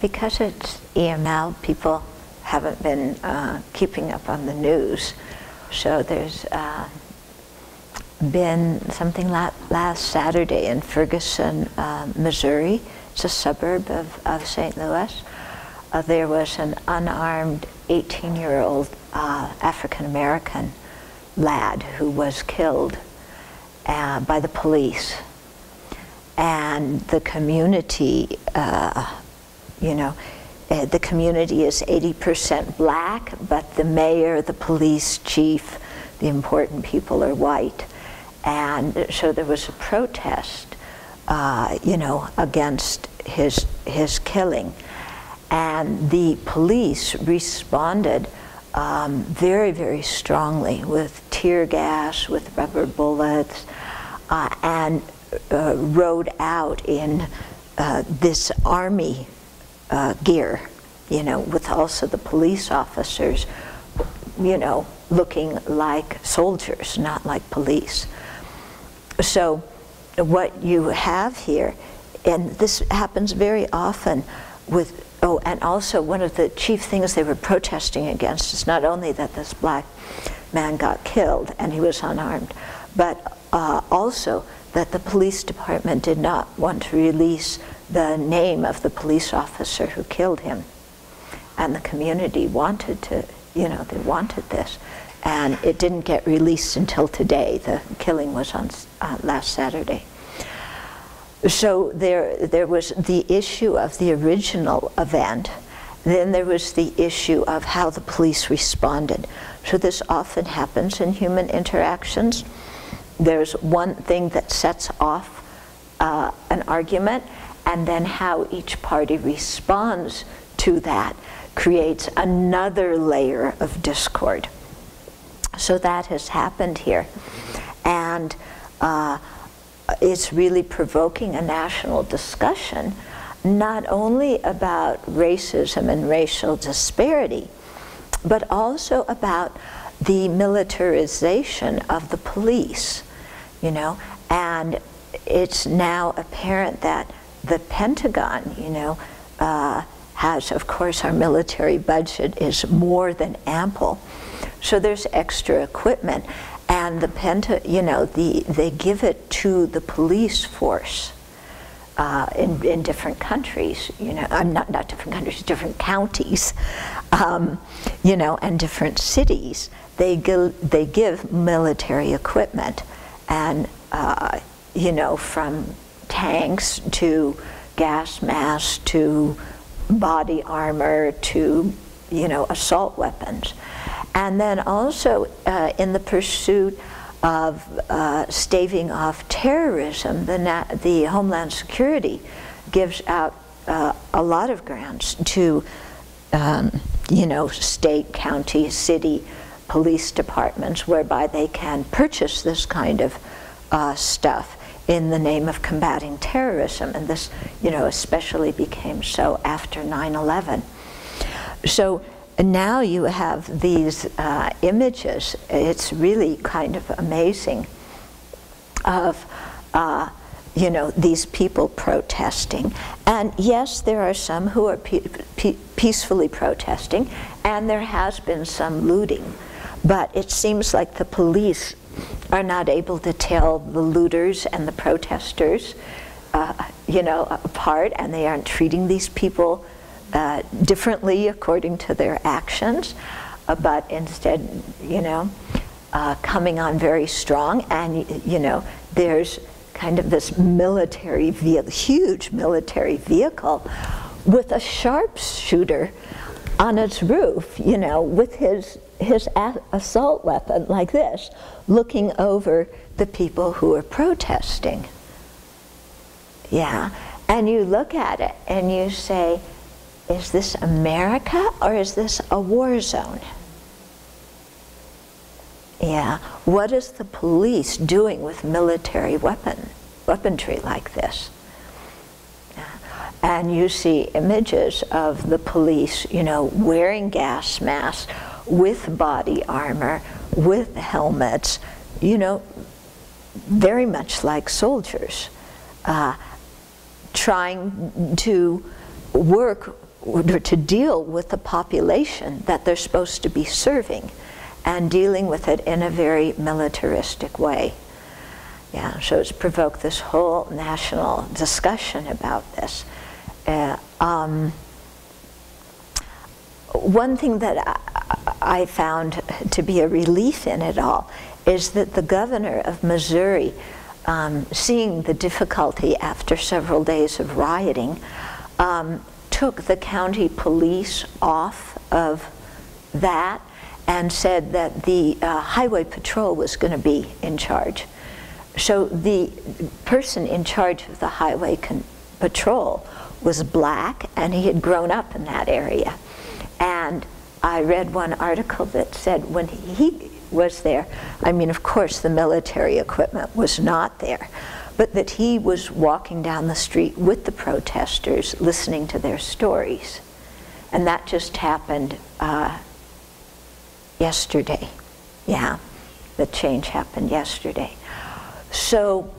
Because it's EML, people haven't been keeping up on the news. So there's been something last Saturday in Ferguson, Missouri. It's a suburb of St. Louis. There was an unarmed 18-year-old African-American lad who was killed by the police. And the community, the community is 80% black, but the mayor, the police chief, the important people are white. And so there was a protest, against his killing. And the police responded very, very strongly with tear gas, with rubber bullets, and rode out in this army gear, with also the police officers, looking like soldiers, not like police. So what you have here, and this happens very often with, and also one of the chief things they were protesting against is not only that this black man got killed and he was unarmed, but also that the police department did not want to release the name of the police officer who killed him. And the community wanted to, they wanted this. And it didn't get released until today. The killing was on last Saturday. So there was the issue of the original event. Then there was the issue of how the police responded. So this often happens in human interactions. There's one thing that sets off an argument, and then how each party responds to that creates another layer of discord. So that has happened here. And it's really provoking a national discussion, not only about racism and racial disparity, but also about the militarization of the police, and it's now apparent that the Pentagon, has, of course, our military budget is more than ample. So there's extra equipment, and they give it to the police force in different countries. Not different countries, different counties, and different cities. They give military equipment, and from tanks to gas masks to body armor to assault weapons. And then also in the pursuit of staving off terrorism, the Homeland Security gives out a lot of grants to state, county, city police departments, whereby they can purchase this kind of stuff in the name of combating terrorism. And this, especially became so after 9/11. So now you have these images. It's really kind of amazing of, these people protesting. And yes, there are some who are peacefully protesting, and there has been some looting. But it seems like the police are not able to tell the looters and the protesters, apart, and they aren't treating these people differently according to their actions, but instead, coming on very strong. And, there's kind of this military vehicle, huge military vehicle, with a sharpshooter on its roof, with his assault weapon like this, looking over the people who are protesting. Yeah, and you look at it and you say, is this America or is this a war zone? Yeah, what is the police doing with military weaponry like this? And you see images of the police, wearing gas masks, with body armor, with helmets, very much like soldiers, trying to work or to deal with the population that they're supposed to be serving, and dealing with it in a very militaristic way. Yeah, so it's provoked this whole national discussion about this. One thing that I found to be a relief in it all is that the governor of Missouri, seeing the difficulty after several days of rioting, took the county police off of that and said that the highway patrol was going to be in charge. So the person in charge of the highway patrol was black, and he had grown up in that area. And I read one article that said when he was there, I mean, of course, the military equipment was not there, but that he was walking down the street with the protesters, listening to their stories. And that just happened yesterday. Yeah, the change happened yesterday. So,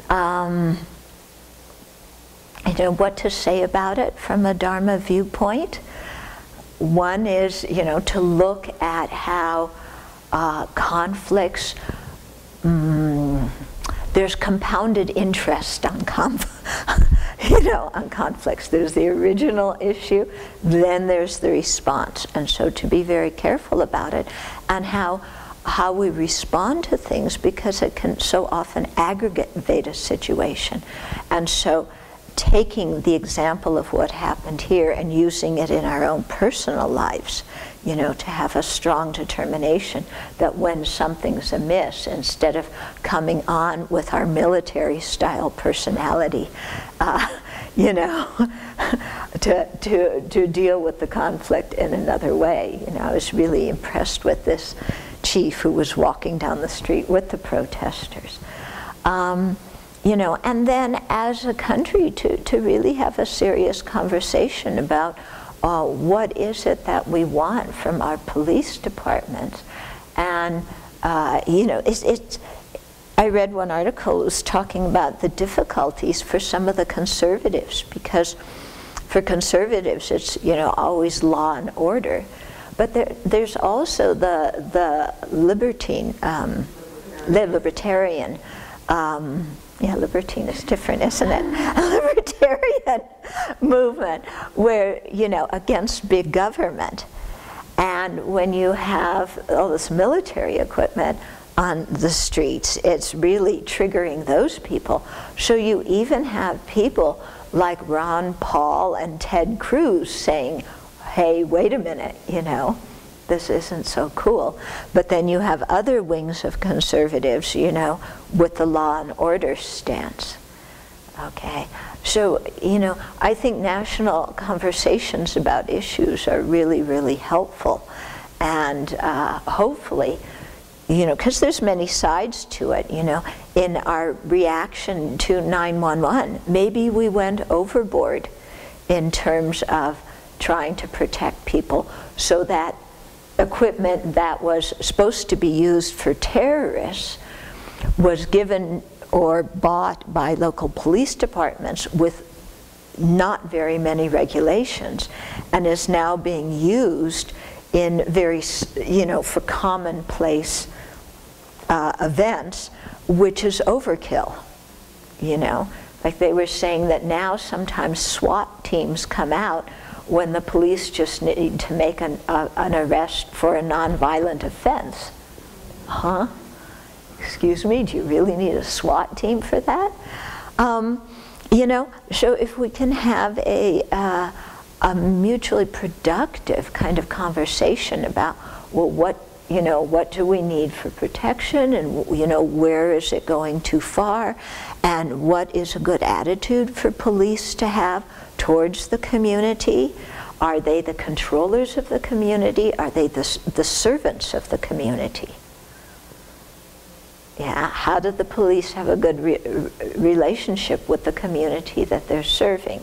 you know, what to say about it from a Dharma viewpoint? One is, you know, to look at how conflicts, there's compounded interest on on conflicts. There's the original issue, then there's the response. And so to be very careful about it, and how we respond to things, because it can so often aggravate a situation. And so taking the example of what happened here and using it in our own personal lives, you know, to have a strong determination that when something's amiss, instead of coming on with our military style personality, you know, to deal with the conflict in another way. You know, I was really impressed with this chief who was walking down the street with the protesters. You know, and then as a country to really have a serious conversation about what is it that we want from our police departments. And, you know, I read one article that was talking about the difficulties for some of the conservatives, because for conservatives it's, you know, always law and order. But there's also the libertarian, yeah, libertine is different, isn't it? A libertarian movement where, you know, against big government. And when you have all this military equipment on the streets, it's really triggering those people. So you even have people like Ron Paul and Ted Cruz saying, hey, wait a minute, you know, this isn't so cool. But then you have other wings of conservatives, you know, with the law and order stance. Okay, so, you know, I think national conversations about issues are really, really helpful. And hopefully, you know, because there's many sides to it, you know, in our reaction to 9/11, maybe we went overboard in terms of trying to protect people, so that equipment that was supposed to be used for terrorists was given or bought by local police departments with not very many regulations, and is now being used in very, you know, for commonplace events, which is overkill, you know. Like they were saying that now sometimes SWAT teams come out when the police just need to make an arrest for a nonviolent offense. Huh? Excuse me, do you really need a SWAT team for that? You know, so if we can have a mutually productive kind of conversation about, well, what do we need for protection, and, you know, where is it going too far, and what is a good attitude for police to have towards the community? Are they the controllers of the community? Are they the servants of the community? Yeah, how do the police have a good relationship with the community that they're serving?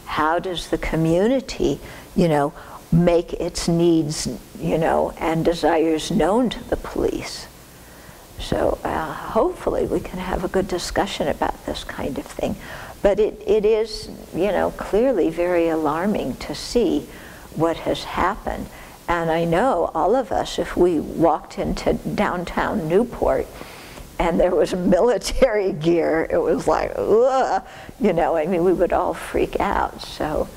How does the community, you know, make its needs, you know, and desires known to the police? So hopefully we can have a good discussion about this kind of thing. But it is, you know, clearly very alarming to see what has happened. And I know all of us, if we walked into downtown Newport and there was military gear, it was like, ugh, you know, I mean, we would all freak out. So,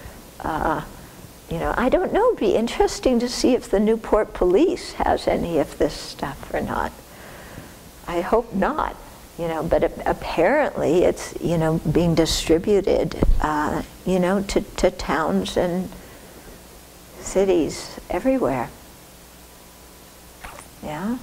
you know, I don't know, it'd be interesting to see if the Newport police has any of this stuff or not. I hope not, you know, but apparently it's, you know, being distributed, you know, to towns and cities everywhere. Yeah.